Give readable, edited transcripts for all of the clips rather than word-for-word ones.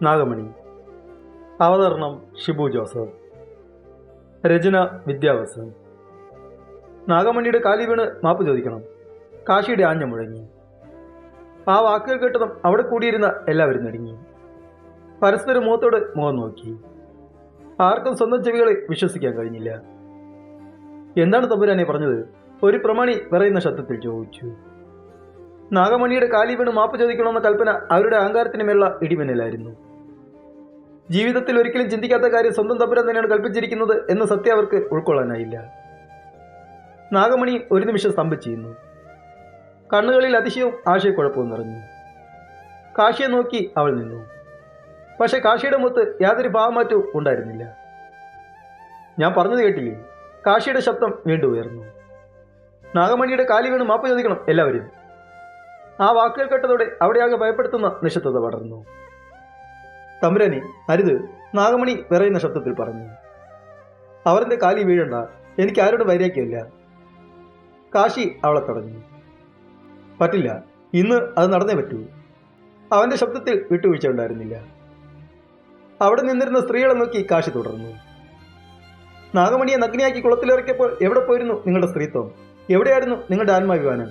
നാഗമണി. അവതരണം ഷിബു ജോസഫ്. രചന വിദ്യാവസൻ. നാഗമണിയുടെ കാലി വീണ് മാപ്പ് ചോദിക്കണം. കാശിയുടെ ആഞ്ഞ മുഴങ്ങി. ആ വാക്കുകൾ കേട്ടതും അവിടെ കൂടിയിരുന്ന എല്ലാവരും നടുങ്ങി. പരസ്പരം മുഖത്തോട് മുഖം നോക്കി. ആർക്കും സ്വന്തം ചെവികളെ വിശ്വസിക്കാൻ കഴിഞ്ഞില്ല. എന്താണ് തമ്പുരാനെ പറഞ്ഞത്? ഒരു പ്രമാണി വിറയുന്ന ശബ്ദത്തിൽ ചോദിച്ചു. നാഗമണിയുടെ കാലി വീണ് മാപ്പ് ചോദിക്കണമെന്ന കൽപ്പന അവരുടെ അഹങ്കാരത്തിന് മേലുള്ള ഇടിമിന്നലായിരുന്നു. ജീവിതത്തിൽ ഒരിക്കലും ചിന്തിക്കാത്ത കാര്യം സ്വന്തം തമ്പുരാൻ തന്നെയാണ് കൽപ്പിച്ചിരിക്കുന്നത് എന്ന സത്യം അവർക്ക് ഉൾക്കൊള്ളാനായില്ല. നാഗമണി ഒരു നിമിഷം സ്തംഭിച്ചിരുന്നു. കണ്ണുകളിൽ അതിശയവും ആശയക്കുഴപ്പവും നിറഞ്ഞു. കാശിയെ നോക്കി അവൾ നിന്നു. പക്ഷെ കാശിയുടെ മുഖത്ത് യാതൊരു ഭാവമാറ്റവും ഉണ്ടായിരുന്നില്ല. ഞാൻ പറഞ്ഞത് കേട്ടില്ലേ? കാശിയുടെ ശബ്ദം വീണ്ടും ഉയർന്നു. നാഗമണിയുടെ കാലി വീണ് മാപ്പ് ചോദിക്കണം എല്ലാവരും. ആ വാക്കുകൾ കേട്ടതോടെ അവിടെയാകെ ഭയപ്പെടുത്തുന്ന നിശബ്ദത പടർന്നു. തമ്പുരാനെ, അരുത്, നാഗമണി വിറയുന്ന ശബ്ദത്തിൽ പറഞ്ഞു. അവരെന്റെ കാലി വീഴണ്ട, എനിക്ക് ആരോടും വൈരാഗ്യമില്ല. കാശി അവളെ തടഞ്ഞു. പറ്റില്ല, ഇന്ന് അത് നടന്നേ പറ്റൂ. അവന്റെ ശബ്ദത്തിൽ വിട്ടുവീഴ്ച ഉണ്ടായിരുന്നില്ല. അവിടെ നിന്നിരുന്ന സ്ത്രീകളെ നോക്കി കാശി തുടർന്നു. നാഗമണിയെ നഗ്നിയാക്കി കുളത്തിലിറക്കിയപ്പോൾ എവിടെ പോയിരുന്നു നിങ്ങളുടെ സ്ത്രീത്വം? എവിടെയായിരുന്നു നിങ്ങളുടെ ആത്മാഭിമാനം?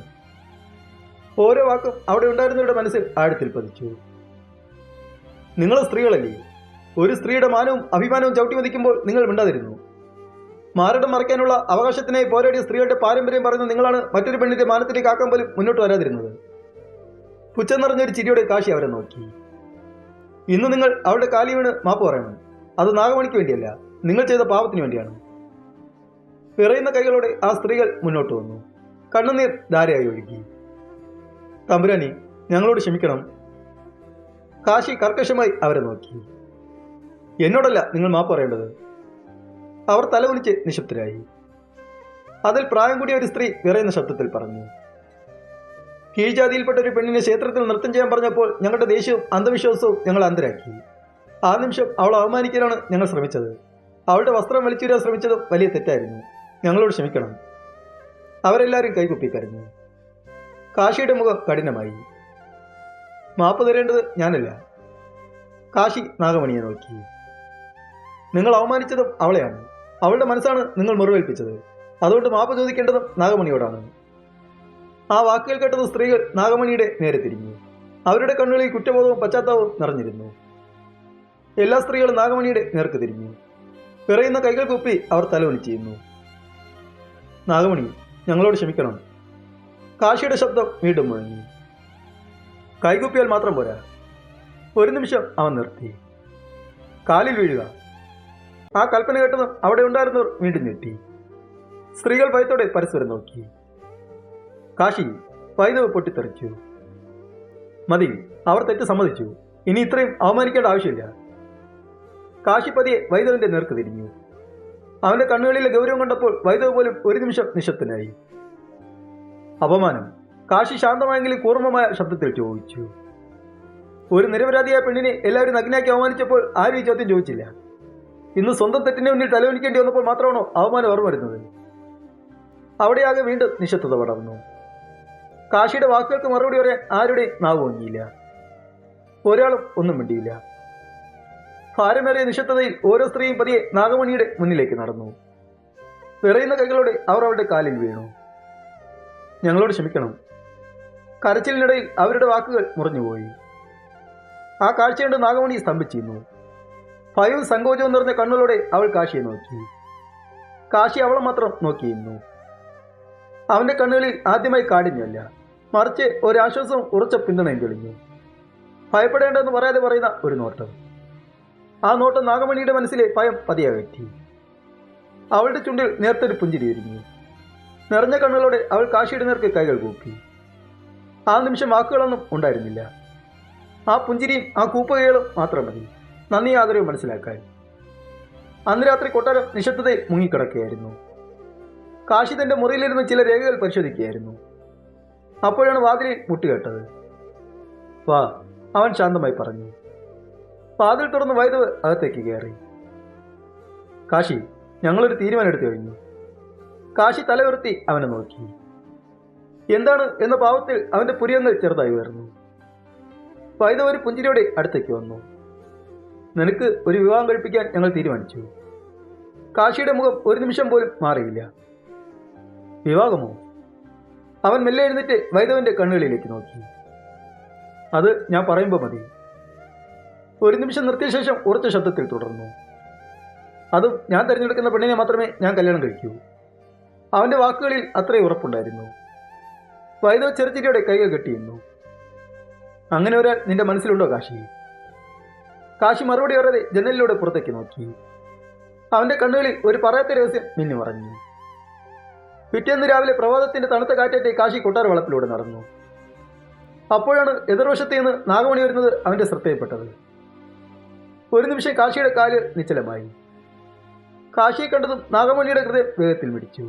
ഓരോ വാക്കും അവിടെ ഉണ്ടായിരുന്നവരുടെ മനസ്സിൽ ആഴത്തിൽ പതിച്ചു. നിങ്ങൾ സ്ത്രീകളല്ലേ? ഒരു സ്ത്രീയുടെ മാനവും അഭിമാനവും ചവിട്ടി മതിക്കുമ്പോൾ നിങ്ങൾ മിണ്ടാതിരുന്നു. മാരടം മറയ്ക്കാനുള്ള അവകാശത്തിനായി പോരാടിയ സ്ത്രീകളുടെ പാരമ്പര്യം പറയുന്ന നിങ്ങളാണ് മറ്റൊരു പെണ്ണിന്റെ മാനത്തിലേക്ക് ആക്കാൻ പോലും മുന്നോട്ട് വരാതിരുന്നത്. പുച്ഛം നിറഞ്ഞൊരു ചിരിയോടെ കാശി അവരെ നോക്കി. ഇന്ന് നിങ്ങൾ അവരുടെ കാലി വീണ് മാപ്പ് പറയണം. അത് നാഗമണിക്ക് വേണ്ടിയല്ല, നിങ്ങൾ ചെയ്ത പാപത്തിന് വേണ്ടിയാണ്. വിറയുന്ന കൈകളോടെ ആ സ്ത്രീകൾ മുന്നോട്ട് വന്നു. കണ്ണുനീർ ധാരയായി ഒഴുകി. തമ്പുരാനി, ഞങ്ങളോട് ക്ഷമിക്കണം. കാശി കർക്കശമായി അവരെ നോക്കി. എന്നോടല്ല നിങ്ങൾ മാപ്പ് പറയേണ്ടത്. അവർ തലകുനിച്ച് നിശബ്ദരായി. അതിൽ പ്രായം കൂടിയ ഒരു സ്ത്രീ വിറയുന്ന ശബ്ദത്തിൽ പറഞ്ഞു. കീഴ്ജാതിയിൽപ്പെട്ട ഒരു പെണ്ണിനെ ക്ഷേത്രത്തിൽ നൃത്തം ചെയ്യാൻ പറഞ്ഞപ്പോൾ ഞങ്ങളുടെ ദേഷ്യവും അന്ധവിശ്വാസവും ഞങ്ങൾ അന്തരാക്കി. ആ നിമിഷം അവളെ അവമാനിക്കാനാണ് ഞങ്ങൾ ശ്രമിച്ചത്. അവളുടെ വസ്ത്രം വലിച്ചുവരാൻ ശ്രമിച്ചതും വലിയ തെറ്റായിരുന്നു. ഞങ്ങളോട് ക്ഷമിക്കണം. അവരെല്ലാവരും കൈകുപ്പി കരഞ്ഞു. കാശിയുടെ മുഖം കഠിനമായി. മാപ്പ് തരേണ്ടത് ഞാനല്ല. കാശി നാഗമണിയെ നോക്കി. നിങ്ങൾ അവമാനിച്ചതും അവളെയാണ്. അവളുടെ മനസ്സാണ് നിങ്ങൾ മുറിവേൽപ്പിച്ചത്. അതുകൊണ്ട് മാപ്പ് ചോദിക്കേണ്ടതും നാഗമണിയോടാണ്. ആ വാക്കുകൾ കേട്ടത് സ്ത്രീകൾ നാഗമണിയുടെ നേരെ തിരിഞ്ഞു. അവരുടെ കണ്ണുകളിൽ കുറ്റബോധവും പശ്ചാത്താപവും നിറഞ്ഞിരുന്നു. എല്ലാ സ്ത്രീകളും നാഗമണിയുടെ നേർക്ക് തിരിഞ്ഞു. വിറയുന്ന കൈകൾ കുപ്പി അവർ തലവനിച്ചിരുന്നു. നാഗമണി, ഞങ്ങളോട് ക്ഷമിക്കണം. കാശിയുടെ ശബ്ദം വീണ്ടും മുഴങ്ങി. കൈകുപ്പിയാൽ മാത്രം പോരാ. ഒരു നിമിഷം അവൻ നിർത്തി. കാലിൽ വീഴുക. ആ കൽപ്പന കേട്ടതും അവിടെ ഉണ്ടായിരുന്നവർ വീണ്ടും ഞെട്ടി. സ്ത്രീകൾ ഭയത്തോടെ പരസ്പരം നോക്കി. കാശി വൈദവ് പൊട്ടിത്തെറിച്ചു. മതി, അവർ തെറ്റ് സമ്മതിച്ചു. ഇനി ഇത്രയും അവമാനിക്കേണ്ട ആവശ്യമില്ല. കാശി പതിയെ വൈദവിന്റെ നേർക്ക് തിരിഞ്ഞു. അവന്റെ കണ്ണുകളിലെ ഗൗരവം കണ്ടപ്പോൾ വൈദവ് പോലും ഒരു നിമിഷം നിശബ്ദനായി. അപമാനം. കാശി ശാന്തമായെങ്കിലും കൂർമ്മമായ ശബ്ദത്തിൽ ചോദിച്ചു. ഒരു നിരപരാധിയായ പെണ്ണിനെ എല്ലാവരും നഗ്നാക്കി അവമാനിച്ചപ്പോൾ ആരും ഈ ചോദ്യം ചോദിച്ചില്ല. ഇന്ന് സ്വന്തം തെറ്റിന്റെ മുന്നിൽ തലവനിക്കേണ്ടി വന്നപ്പോൾ മാത്രമാണോ അവമാനം ഓർമ്മ വരുന്നത്? അവിടെയാകെ വീണ്ടും നിശബ്ദത പടർന്നു. കാശിയുടെ വാക്കുകൾക്ക് മറുപടി പറയാൻ ആരുടെയും നാവ് ഭംഗിയില്ല. ഒരാളും ഒന്നും മിണ്ടിയില്ല. ഭാരമേറിയ നിശബ്ദതയിൽ ഓരോ സ്ത്രീയും പതിയെ നാഗമണിയുടെ മുന്നിലേക്ക് നടന്നു. വിറയുന്ന കൈകളോടെ അവർ അവരുടെ കാലിൽ വീണു. ഞങ്ങളോട് ക്ഷമിക്കണം. കരച്ചിലിനിടയിൽ അവരുടെ വാക്കുകൾ മുറിഞ്ഞുപോയി. ആ കാഴ്ച കണ്ട് നാഗമണി സ്തംഭിച്ചിരുന്നു. ഭയവും സങ്കോചവും നിറഞ്ഞ കണ്ണുകളോടെ അവൾ കാശിയെ നോക്കി. കാശി അവളെ മാത്രം നോക്കിയിരുന്നു. അവന്റെ കണ്ണുകളിൽ ആദ്യമായി കാഠിന്യമല്ല, മറിച്ച് ഒരാശ്വാസവും ഉറച്ച പിന്തുണയും തെളിഞ്ഞു. ഭയപ്പെടേണ്ടെന്ന് പറയാതെ പറയുന്ന ഒരു നോട്ടം. ആ നോട്ടം നാഗമണിയുടെ മനസ്സിലെ ഭയം പതിയകറ്റി. അവളുടെ ചുണ്ടിൽ നേർത്തൊരു പുഞ്ചിരി ഒരുങ്ങി. നിറഞ്ഞ കണ്ണുകളോടെ അവൾ കാശിയുടെ നേർക്ക് കൈകൾ കൂപ്പി. ആ നിമിഷം വാക്കുകളൊന്നും ഉണ്ടായിരുന്നില്ല. ആ പുഞ്ചിരിയും ആ കൂപ്പുകൈകളും മാത്രം മതി നന്ദി ആദരവ് മനസ്സിലാക്കാൻ. അന്ന് രാത്രി കൊട്ടാരം നിശബ്ദതയിൽ മുങ്ങിക്കിടക്കുകയായിരുന്നു. കാശി തന്റെ മുറിയിലിരുന്ന് ചില രേഖകൾ പരിശോധിക്കുകയായിരുന്നു. അപ്പോഴാണ് വാതിലിൽ മുട്ടുകേട്ടത്. വാ, അവൻ ശാന്തമായി പറഞ്ഞു. വാതിൽ തുറന്ന് വൈദവ് അകത്തേക്ക് കയറി. കാശി, ഞങ്ങളൊരു തീരുമാനം എടുത്തു കഴിഞ്ഞു. കാശി തല ഉയർത്തി അവനെ നോക്കി. എന്താണ് എന്ന ഭാവത്തിൽ അവന്റെ പുരിയങ്ങൾ ചെറുതായി ഉയർന്നു. വൈദവ് ഒരു പുഞ്ചിരിയോടെ അടുത്തേക്ക് വന്നു. നിനക്ക് ഒരു വിവാഹം കഴിപ്പിക്കാൻ ഞങ്ങൾ തീരുമാനിച്ചു. കാശിയുടെ മുഖം ഒരു നിമിഷം പോലും മാറിയില്ല. വിവാഹമോ? അവൻ മെല്ലെ എഴുന്നേറ്റ് വൈദവന്റെ കണ്ണുകളിലേക്ക് നോക്കി. അത് ഞാൻ പറയുമ്പോൾ മതി. ഒരു നിമിഷം നിർത്തിയ ശേഷം ഉറച്ച ശബ്ദത്തിൽ തുടർന്നു. അതും ഞാൻ തിരഞ്ഞെടുക്കുന്ന പെണ്ണിനെ മാത്രമേ ഞാൻ കല്യാണം കഴിക്കൂ. അവന്റെ വാക്കുകളിൽ അത്രയും ഉറപ്പുണ്ടായിരുന്നു. വൈദവ് ചെറുചിരിയോടെ കൈകൾ കെട്ടിയിരുന്നു. അങ്ങനെ ഒരാൾ നിന്റെ മനസ്സിലുണ്ടോ കാശി? കാശി മറുപടി പറയാതെ ജനലിലൂടെ പുറത്തേക്ക് നോക്കി. അവന്റെ കണ്ണുകളിൽ ഒരു പറയാത്ത രഹസ്യം മിന്നി മറഞ്ഞു. പിറ്റേന്ന് രാവിലെ പ്രഭാതത്തിന്റെ തണുത്ത കാറ്റേറ്റ് കാശി കൊട്ടാര വളപ്പിലൂടെ നടന്നു. അപ്പോഴാണ് എതിർവശത്ത് നിന്ന് നാഗമണി വരുന്നത് അവന്റെ ശ്രദ്ധയിൽപ്പെട്ടത്. ഒരു നിമിഷം കാശിയുടെ കാല് നിശ്ചലമായി. കാശിയെ കണ്ടതും നാഗമണിയുടെ ഹൃദയം വേഗത്തിൽ മിടിച്ചു.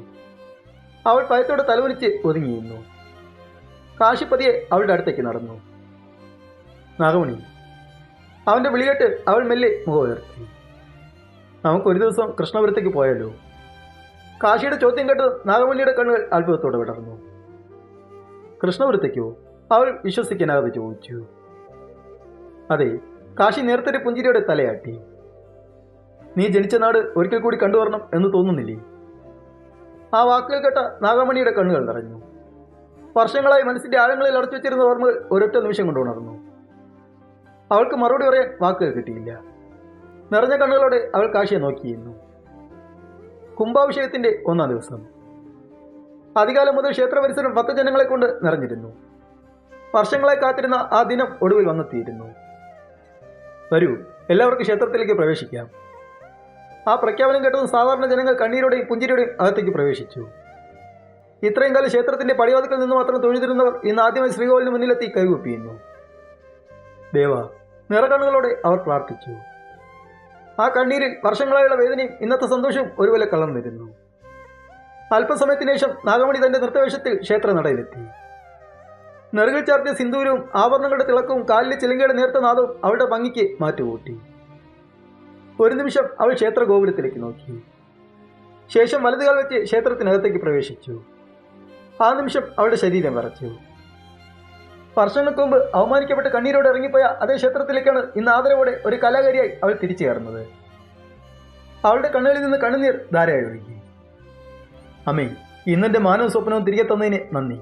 അവൾ ഭയത്തോടെ തലവനിച്ച് ഒതുങ്ങിയിരുന്നു. കാശി പതിയെ അവളുടെ അടുത്തേക്ക് നടന്നു. നാഗമണി. അവന്റെ വിളികേട്ട് അവൾ മെല്ലെ മുഖം ഉയർത്തി. നമുക്കൊരു ദിവസം കൃഷ്ണപുരത്തേക്ക് പോയാലോ? കാശിയുടെ ചോദ്യം കേട്ടതും നാഗമണിയുടെ കണ്ണുകൾ അത്ഭുതത്തോടെ വിടർന്നു. കൃഷ്ണപുരത്തേക്കോ? അവൾ വിശ്വസിക്കാനാകാതെ ചോദിച്ചു. അതെ. കാശി നേരത്തെ പുഞ്ചിരിയോടെ തലയാട്ടി. നീ ജനിച്ച നാട് ഒരിക്കൽ കൂടി കണ്ടുവരണം എന്ന് തോന്നുന്നില്ലേ? ആ വാക്കുകൾ കേട്ട നാഗമണിയുടെ കണ്ണുകൾ നിറഞ്ഞു. വർഷങ്ങളായി മനസ്സിന്റെ ആഴങ്ങളിൽ അടച്ചു വെച്ചിരുന്ന ഓർമ്മകൾ ഒരൊറ്റ നിമിഷം കൊണ്ട് ഉണർന്നു. അവൾക്ക് മറുപടി പറയാൻ വാക്കുകൾ കിട്ടിയില്ല. നിറഞ്ഞ കണ്ണുകളോടെ അവൾ കാശിയെ നോക്കിയിരുന്നു. കുംഭാഭിഷേകത്തിന്റെ 1-ാം ദിവസം. അധികാലം മുതൽ ക്ഷേത്ര പരിസരം ഭക്തജനങ്ങളെ കൊണ്ട് നിറഞ്ഞിരുന്നു. വർഷങ്ങളായി കാത്തിരുന്ന ആ ദിനം ഒടുവിൽ വന്നെത്തിയിരുന്നു. വരൂ, എല്ലാവർക്കും ക്ഷേത്രത്തിലേക്ക് പ്രവേശിക്കാം. ആ പ്രഖ്യാപനം കേട്ടതും സാധാരണ ജനങ്ങൾ കണ്ണീരോടെയും പുഞ്ചിരിയോടെയും അകത്തേക്ക് പ്രവേശിച്ചു. ഇത്രയും കാലം ക്ഷേത്രത്തിന്റെ പടിവാതിക്കൽ നിന്ന് മാത്രം തൊഴുതിരുന്നവർ ഇന്ന് ആദ്യമായി ശ്രീകോവിലിന് മുന്നിലെത്തി കൈകൂപ്പിയിരുന്നു. ദേവ, നിറകണ്ണുകളോടെ അവർ പ്രാർത്ഥിച്ചു. ആ കണ്ണീരിൽ വർഷങ്ങളായുള്ള വേദനയും ഇന്നത്തെ സന്തോഷവും ഒരുപോലെ കലർന്നിരുന്നു. അല്പസമയത്തിന് ശേഷം നാഗമണി തന്റെ നൃത്തവേഷത്തിൽ ക്ഷേത്ര നടയിലെത്തി. നെറുകിൽ ചാർത്തിയ സിന്ദൂരവും ആഭരണങ്ങളുടെ തിളക്കവും കാലിലെ ചിലങ്കയുടെ നേർത്ത നാദവും അവളുടെ ഭംഗിക്ക് മാറ്റുകൂട്ടി. ഒരു നിമിഷം അവൾ ക്ഷേത്ര ഗോപുരത്തിലേക്ക് നോക്കി. ശേഷം വലതുകാൽ വെച്ച് ക്ഷേത്രത്തിനകത്തേക്ക് പ്രവേശിച്ചു. ആ നിമിഷം അവളുടെ ശരീരം വിറച്ചു. വർഷങ്ങൾക്ക് മുമ്പ് അവമാനിക്കപ്പെട്ട് കണ്ണീരോടെ ഇറങ്ങിപ്പോയ അതേ ക്ഷേത്രത്തിലേക്കാണ് ഇന്ന് ആദരവോടെ ഒരു കലാകാരിയായി അവൾ തിരിച്ചു കയറുന്നത്. അവളുടെ കണ്ണുകളിൽ നിന്ന് കണ്ണുനീർ ധാരയായി ഒഴുകി. അമ്മേ, ഇന്നെന്റെ മാനവ സ്വപ്നവും തിരികെ തന്നതിന് നന്ദി.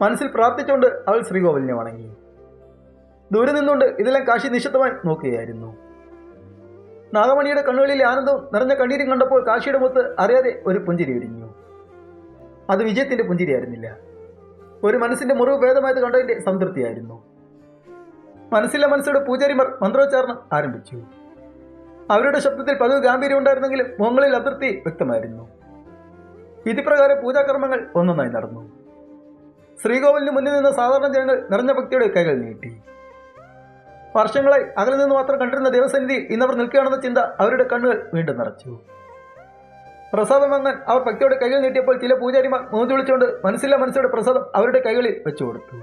മനസ്സിൽ പ്രാർത്ഥിച്ചുകൊണ്ട് അവൾ ശ്രീകോവിലിനെ വണങ്ങി. ദൂരെ നിന്നുകൊണ്ട് ഇതെല്ലാം കാശി നിശബ്ദമായി നോക്കുകയായിരുന്നു. നാഗമണിയുടെ കണ്ണുകളിലെ ആനന്ദവും നിറഞ്ഞ കണ്ണീരും കണ്ടപ്പോൾ കാശിയുടെ മുഖത്ത് അറിയാതെ ഒരു പുഞ്ചിരി വിരിഞ്ഞു. അത് വിജയത്തിന്റെ പുഞ്ചിരിയായിരുന്നില്ല. ഒരു മനസ്സിന്റെ മുറിവ് ഭേദമായത് കണ്ടതിന്റെ സംതൃപ്തിയായിരുന്നു. മനസ്സിലെ മനസ്സോടെ പൂജാരിമാർ മന്ത്രോച്ചാരണം ആരംഭിച്ചു. അവരുടെ ശബ്ദത്തിൽ പതിവ് ഗാംഭീര്യം ഉണ്ടായിരുന്നെങ്കിലും മുഖങ്ങളിൽ അതൃപ്തി വ്യക്തമായിരുന്നു. വിധിപ്രകാരം പൂജാകർമ്മങ്ങൾ ഒന്നൊന്നായി നടന്നു. ശ്രീകോവിലിന് മുന്നിൽ നിന്ന് സാധാരണ ജനങ്ങൾ നിറഞ്ഞ ഭക്തിയുടെ കൈകൾ നീട്ടി. വർഷങ്ങളായി അകലിൽ നിന്ന് മാത്രം കണ്ടിരുന്ന ദേവസന്നിധിയിൽ ഇന്നവർ നിൽക്കുകയാണെന്ന ചിന്ത അവരുടെ കണ്ണുകൾ വീണ്ടും നിറച്ചു. പ്രസാദം വാങ്ങാൻ അവർ ഭക്തിയോടെ കൈകൾ നീട്ടിയപ്പോൾ ചില പൂജാരിമാർ മൂന്ന് വിളിച്ചുകൊണ്ട് മനസ്സില്ല മനസ്സോടെ പ്രസാദം അവരുടെ കൈകളിൽ വെച്ചു കൊടുത്തു.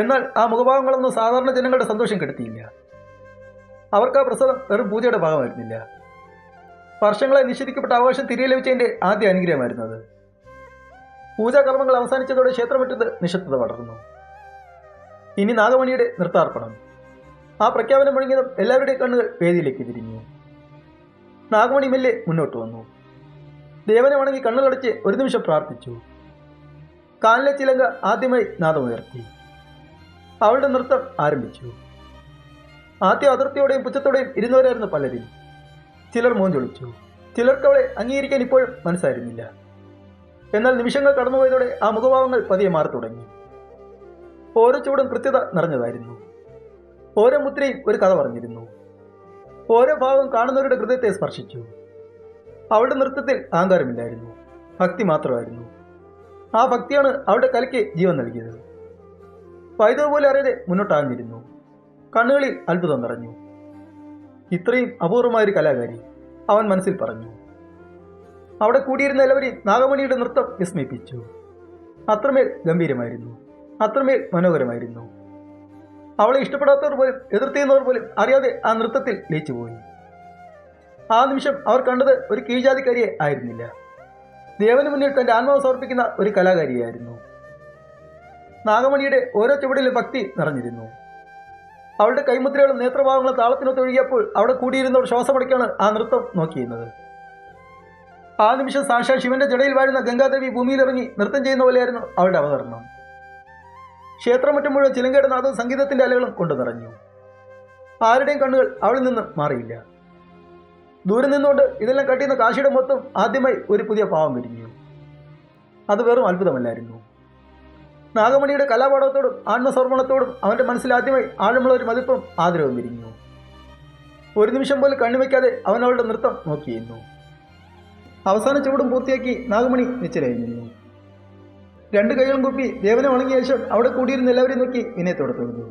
എന്നാൽ ആ മുഖഭാവങ്ങളൊന്നും സാധാരണ ജനങ്ങളുടെ സന്തോഷം കെടുത്തിയില്ല. അവർക്ക് ആ പ്രസാദം വെറും പൂജയുടെ ഭാഗമായിരുന്നില്ല. വർഷങ്ങളായി നിഷേധിക്കപ്പെട്ട അവകാശം തിരികെ ലഭിച്ചതിന്റെ ആദ്യ അനുഗ്രഹമായിരുന്നത്. പൂജാകർമ്മങ്ങൾ അവസാനിച്ചതോടെ ക്ഷേത്രമുറ്റത്ത് നിശബ്ദത പടർന്നു. ഇനി നാഗമണിയുടെ നൃത്താർപ്പണം. ആ പ്രഖ്യാപനം മുഴങ്ങിയതും എല്ലാവരുടെയും കണ്ണുകൾ വേദിയിലേക്ക് തിരിഞ്ഞു. നാഗമണി മെല്ലെ മുന്നോട്ട് വന്നു. ദേവനെ വണങ്ങി കണ്ണുകളടച്ച് ഒരു നിമിഷം പ്രാർത്ഥിച്ചു. കാലിലെ ചിലങ്ക ആദ്യമായി നാദമുയർത്തി. അവളുടെ നൃത്തം ആരംഭിച്ചു. ആദ്യം അതിർത്തിയോടെയും പുച്ഛത്തോടെയും ഇരുന്നവരായിരുന്നു പലരും. ചിലർ മോഞ്ചൊളിച്ചു. ചിലർക്ക് അവളെ അംഗീകരിക്കാൻ ഇപ്പോഴും മനസ്സായിരുന്നില്ല. എന്നാൽ നിമിഷങ്ങൾ കടന്നുപോയതോടെ ആ മുഖഭാവങ്ങൾ പതിയെ മാറി തുടങ്ങി. ഓരോ ചൂടും കൃത്യത നിറഞ്ഞതായിരുന്നു. ഓരോ മുദ്രയും ഒരു കഥ പറഞ്ഞിരുന്നു. ഓരോ ഭാവവും കാണുന്നവരുടെ ഹൃദയത്തെ സ്പർശിച്ചു. അവളുടെ നൃത്തത്തിൽ അഹങ്കാരമില്ലായിരുന്നു, ഭക്തി മാത്രമായിരുന്നു. ആ ഭക്തിയാണ് അവളുടെ കലയ്ക്ക് ജീവൻ നൽകിയത്. വൈദ്യുത പോലെ അറിയാതെ മുന്നോട്ടാഞ്ഞിരുന്നു. കണ്ണുകളിൽ അത്ഭുതം നിറഞ്ഞു. ഇത്രയും അപൂർവമായൊരു കലാകാരി, അവൻ മനസ്സിൽ പറഞ്ഞു. അവിടെ കൂടിയിരുന്ന എല്ലാവരെയും നാഗമണിയുടെ നൃത്തം വിസ്മയിപ്പിച്ചു. അത്രമേൽ ഗംഭീരമായിരുന്നു, അത്രമേൽ മനോഹരമായിരുന്നു. അവളെ ഇഷ്ടപ്പെടാത്തവർ പോലും എതിർത്തിയുന്നവർ പോലും അറിയാതെ ആ നൃത്തത്തിൽ ലയിച്ചുപോയി. ആ നിമിഷം അവർ കണ്ടത് ഒരു കീഴ്ജാതിക്കാരിയെ ആയിരുന്നില്ല, ദേവന് മുന്നിൽ തന്റെ ആത്മാവ് സമർപ്പിക്കുന്ന ഒരു കലാകാരിയായിരുന്നു. നാഗമണിയുടെ ഓരോ ചുവടിലും ഭക്തി നിറഞ്ഞിരുന്നു. അവളുടെ കൈമുദ്രകളും നേത്രഭാവങ്ങളും താളത്തിനൊത്ത് ഒഴുകിയപ്പോൾ അവിടെ കൂടിയിരുന്നവർ ശ്വാസമടക്കാണ് ആ നൃത്തം നോക്കിയിരുന്നത്. ആ നിമിഷം സാക്ഷാൽ ശിവന്റെ ജടയിൽ വാഴുന്ന ഗംഗാദേവി ഭൂമിയിലിറങ്ങി നൃത്തം ചെയ്യുന്ന പോലെയായിരുന്നു അവളുടെ അവതരണം. ക്ഷേത്രമുറ്റം മുഴുവൻ ചിലങ്കയുടെ നാദവും സംഗീതത്തിന്റെ അലകളും കൊണ്ടു നിറഞ്ഞു. ആരുടെയും കണ്ണുകൾ അവളിൽ നിന്ന് മാറിയില്ല. ദൂരെ നിന്നുകൊണ്ട് ഇതെല്ലാം കട്ടിയുന്ന കാശിയുടെ മൊത്തം ആദ്യമായി ഒരു പുതിയ ഭാവം വിരിഞ്ഞു. അത് വെറും അത്ഭുതമല്ലായിരുന്നു. നാഗമണിയുടെ കലാപാഠവത്തോടും ആത്മസമർപ്പണത്തോടും അവന്റെ മനസ്സിൽ ആദ്യമായി ആഴമുള്ള ഒരു മതിപ്പും ആദരവും വിരിഞ്ഞു. ഒരു നിമിഷം പോലും കണ്ണുവയ്ക്കാതെ അവൻ അവളുടെ നൃത്തം നോക്കിയിരുന്നു. അവസാന ചുവടും പൂർത്തിയാക്കി നാഗമണി നിശ്ചലായിരുന്നു. രണ്ട് കൈകളും കുപ്പി ദേവനെ വണങ്ങിയ ശേഷം അവിടെ കൂടിയിരുന്ന എല്ലാവരെയും നോക്കി വിനയത്തോടെ തൊഴുതു.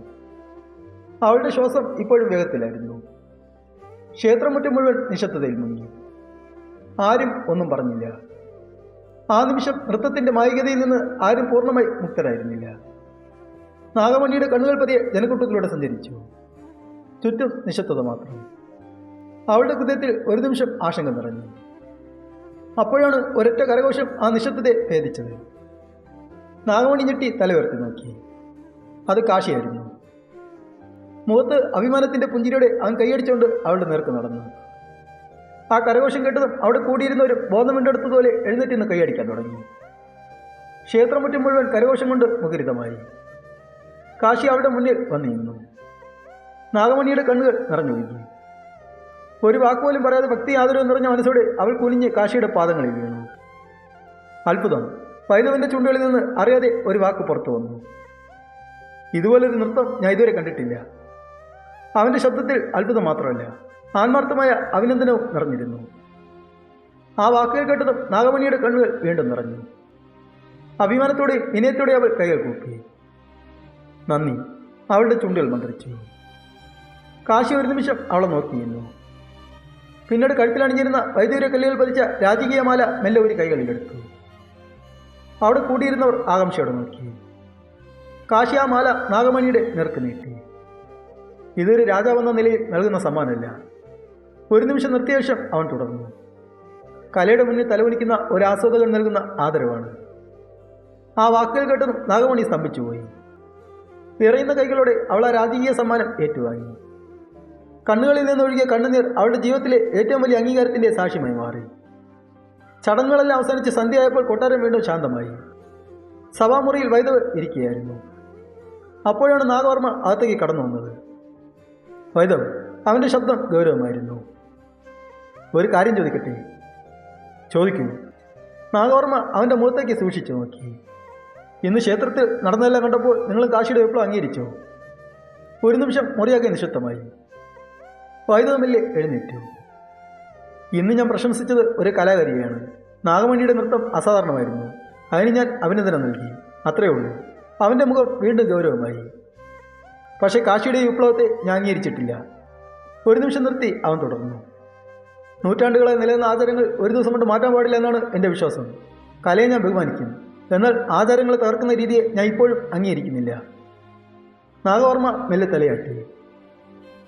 അവളുടെ ശ്വാസം ഇപ്പോഴും വേഗത്തിലായിരുന്നു. ക്ഷേത്രമുറ്റം മുഴുവൻ നിശബ്ദതയിൽ മുങ്ങി. ആരും ഒന്നും പറഞ്ഞില്ല. ആ നിമിഷം നൃത്തത്തിന്റെ മായികതയിൽ നിന്ന് ആരും പൂർണ്ണമായി മുക്തരായിരുന്നില്ല. നാഗമണിയുടെ കണ്ണുകൾ പതിയെ ജനക്കൂട്ടത്തിലൂടെ സഞ്ചരിച്ചു. ചുറ്റും നിശബ്ദത മാത്രം. അവളുടെ ഹൃദയത്തിൽ ഒരു നിമിഷം ആശങ്ക നിറഞ്ഞു. അപ്പോഴാണ് ഒരൊറ്റ കരഘോഷം ആ നിശബ്ദതയെ ഭേദിച്ചത്. നാഗമണി ഞെട്ടി തലയുയർത്തി നോക്കി. അത് കാശിയായിരുന്നു. മുഖത്ത് അഭിമാനത്തിന്റെ പുഞ്ചിരിയോടെ അവൻ കൈയടിച്ചുകൊണ്ട് അവളുടെ നേർക്ക് നടന്നു. ആ കരഘോഷം കേട്ടതും അവിടെ കൂടിയിരുന്നവരും ബോധം വീണ്ടെടുത്തതുപോലെ എഴുന്നേറ്റ് നിന്ന് കൈയടിക്കാൻ തുടങ്ങി. ക്ഷേത്രമുറ്റം മുഴുവൻ കരഘോഷം കൊണ്ട് മുഖരിതമായി. കാശി അവളുടെ മുന്നിൽ വന്നിരുന്നു. നാഗമണിയുടെ കണ്ണുകൾ നിറഞ്ഞൊഴുകി. ഒരു വാക്കുപോലും പറയാതെ ഭക്തി ആദരവ് നിറഞ്ഞ മനസ്സോടെ അവൾ കുനിഞ്ഞ് കാശിയുടെ പാദങ്ങളിൽ വീണു. അത്ഭുതം! വൈദവന്റെ ചുണ്ടുകളിൽ നിന്ന് അറിയാതെ ഒരു വാക്ക് പുറത്തു വന്നു. ഇതുപോലൊരു നൃത്തം ഞാൻ ഇതുവരെ കണ്ടിട്ടില്ല. അവന്റെ ശബ്ദത്തിൽ അത്ഭുതം മാത്രമല്ല, ആത്മാർത്ഥമായ അഭിനന്ദനവും നിറഞ്ഞിരുന്നു. ആ വാക്കുകൾ കേട്ടതും നാഗമണിയുടെ കണ്ണുകൾ വീണ്ടും നിറഞ്ഞു. അഭിമാനത്തോടെയും വിനയത്തോടെ അവൾ കൈകൾ കൂപ്പി. നന്ദി, അവളുടെ ചുണ്ടുകൾ മന്ത്രിച്ചു. കാശി ഒരു നിമിഷം അവളെ നോക്കിയിരുന്നു. പിന്നീട് കഴുത്തിലണിഞ്ഞിരുന്ന വൈദ്യുര കല്ലുകൾ പതിച്ച രാജകീയ മാല മെല്ലെ ഒരു കൈകളിലെടുത്തു. അവിടെ കൂടിയിരുന്നവർ ആകാംക്ഷയോടെ നോക്കി. കാശി ആ മാല നാഗമണിയുടെ നേർക്ക് നീട്ടി. ഇതൊരു രാജാവെന്ന നിലയിൽ നൽകുന്ന സമ്മാനമല്ല. ഒരു നിമിഷം നിർത്തിയ ശേഷം അവൻ തുടർന്നു. കലയുടെ മുന്നിൽ തലവനിക്കുന്ന ഒരു ആസ്വാദകൻ നൽകുന്ന ആദരവാണ്. ആ വാക്കുകൾ കേട്ടതും നാഗമണി സ്തംഭിച്ചുപോയി. വിറയുന്ന കൈകളോടെ അവൾ ആ രാജകീയ സമ്മാനം ഏറ്റുവാങ്ങി. കണ്ണുകളിൽ നിന്നൊഴുകിയ കണ്ണുനീർ അവളുടെ ജീവിതത്തിലെ ഏറ്റവും വലിയ അംഗീകാരത്തിന്റെ സാക്ഷ്യമായി മാറി. ചടങ്ങുകളെല്ലാം അവസാനിച്ച് സന്ധ്യയായപ്പോൾ കൊട്ടാരം വീണ്ടും ശാന്തമായി. സഭാമുറിയിൽ വൈദവ് ഇരിക്കുകയായിരുന്നു. അപ്പോഴാണ് നാഗവർമ്മ അകത്തേക്ക് കടന്നു വന്നത്. വൈദവ്, അവന്റെ ശബ്ദം ഗൗരവമായിരുന്നു. ഒരു കാര്യം ചോദിക്കട്ടെ? ചോദിക്കൂ. നാഗവർമ്മ അവന്റെ മുഖത്തേക്ക് സൂക്ഷിച്ചു നോക്കി. ഇന്ന് ക്ഷേത്രത്തിൽ നടന്നതെല്ലാം കണ്ടപ്പോൾ നിങ്ങൾ കാശിയുടെ വിപ്ലവം അംഗീകരിച്ചോ? ഒരു നിമിഷം മുറിയാകെ നിശബ്ദമായി. വൈദവമില്ലേ എഴുന്നേറ്റു. ഇന്ന് ഞാൻ പ്രശംസിച്ചത് ഒരു കലാകാരിയാണ്. നാഗമണിയുടെ നൃത്തം അസാധാരണമായിരുന്നു. അതിന് ഞാൻ അഭിനന്ദനം നൽകി, അത്രയേ ഉള്ളൂ. അവൻ്റെ മുഖം വീണ്ടും ഗൗരവമായി. പക്ഷേ കാശിയുടെ വിപ്ലവത്തെ ഞാൻ അംഗീകരിച്ചിട്ടില്ല. ഒരു നിമിഷം നിർത്തി അവൻ തുടർന്നു. നൂറ്റാണ്ടുകളായി നിലനിന്ന ആചാരങ്ങൾ ഒരു ദിവസം കൊണ്ട് മാറ്റാൻ പാടില്ല എന്നാണ് എൻ്റെ വിശ്വാസം. കലയെ ഞാൻ ബഹുമാനിക്കും, എന്നാൽ ആചാരങ്ങളെ തകർക്കുന്ന രീതിയെ ഞാൻ ഇപ്പോഴും അംഗീകരിക്കുന്നില്ല. നാഗവർമ്മ മെല്ലെ തലയാട്ടി.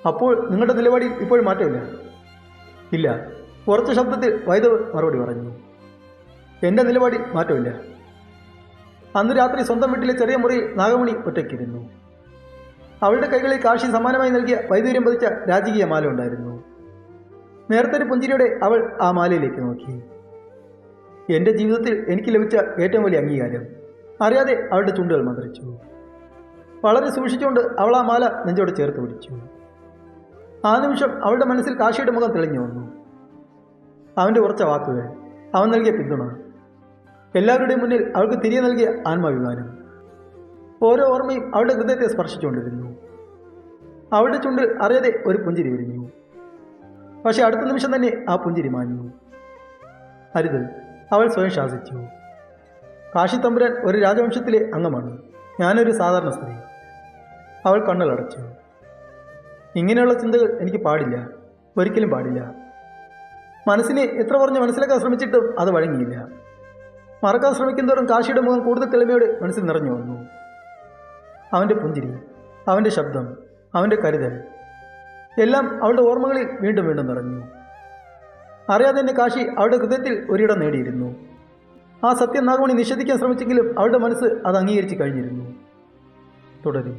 അപ്പോൾ നിങ്ങളുടെ നിലപാടിൽ ഇപ്പോഴും മാറ്റമില്ല? ഇല്ല, ഉറച്ച ശബ്ദത്തിൽ വൈദവ് മറുപടി പറഞ്ഞു. എൻ്റെ നിലപാടിൽ മാറ്റമില്ല. അന്ന് രാത്രി സ്വന്തം വീട്ടിലെ ചെറിയ മുറിയിൽ നാഗമണി ഒറ്റയ്ക്കിരുന്നു. അവളുടെ കൈകളിൽ കാശി സമ്മാനമായി നൽകിയ വൈദൂര്യം പതിച്ച രാജകീയ മാല ഉണ്ടായിരുന്നു. നേരത്തെ ഒരു പുഞ്ചിരിയോടെ അവൾ ആ മാലയിലേക്ക് നോക്കി. എൻ്റെ ജീവിതത്തിൽ എനിക്ക് ലഭിച്ച ഏറ്റവും വലിയ അംഗീകാരം. അറിയാതെ അവളുടെ ചുണ്ടുകൾ മന്ത്രിച്ചു. വളരെ സൂക്ഷിച്ചുകൊണ്ട് അവൾ ആ മാല നെഞ്ചോട് ചേർത്ത് പിടിച്ചു. ആ നിമിഷം അവളുടെ മനസ്സിൽ കാശിയുടെ മുഖം തെളിഞ്ഞു വന്നു. അവൻ്റെ ഉറച്ച വാക്കുകൾ, അവൻ നൽകിയ പിന്തുണ, എല്ലാവരുടെയും മുന്നിൽ അവൾക്ക് തിരികെ നൽകിയ ആത്മാഭിമാനം, ഓരോ ഓർമ്മയും അവളുടെ ഹൃദയത്തെ സ്പർശിച്ചുകൊണ്ടിരുന്നു. അവളുടെ ചുണ്ടിൽ അറിയാതെ ഒരു പുഞ്ചിരി വിരിഞ്ഞു. പക്ഷെ അടുത്ത നിമിഷം തന്നെ ആ പുഞ്ചിരി മാഞ്ഞു. അരുത്, അവൾ സ്വയം ശാസിച്ചു. കാശി തമ്പുരാൻ ഒരു രാജവംശത്തിലെ അംഗമാണ്, ഞാനൊരു സാധാരണ സ്ത്രീ. അവൾ കണ്ണുകളടച്ചു. ഇങ്ങനെയുള്ള ചിന്തകൾ എനിക്ക് പാടില്ല, ഒരിക്കലും പാടില്ല. മനസ്സിനെ എത്ര പറഞ്ഞ് മനസ്സിലാക്കാൻ ശ്രമിച്ചിട്ടും അത് വഴങ്ങിയില്ല. മറക്കാൻ ശ്രമിക്കുന്നതോറും കാശിയുടെ മുഖം കൂടുതൽ തെളിമയോടെ മനസ്സിൽ നിറഞ്ഞു വന്നു. അവൻ്റെ പുഞ്ചിരി, അവൻ്റെ ശബ്ദം, അവൻ്റെ കരുതൽ, എല്ലാം അവളുടെ ഓർമ്മകളിൽ വീണ്ടും വീണ്ടും നിറഞ്ഞു. അറിയാതെ തന്നെ കാശി അവളുടെ ഹൃദയത്തിൽ ഒരിടം നേടിയിരുന്നു. ആ സത്യം നാഗമണി നിഷേധിക്കാൻ ശ്രമിച്ചെങ്കിലും അവളുടെ മനസ്സ് അത് അംഗീകരിച്ച് കഴിഞ്ഞിരുന്നു. തുടരും.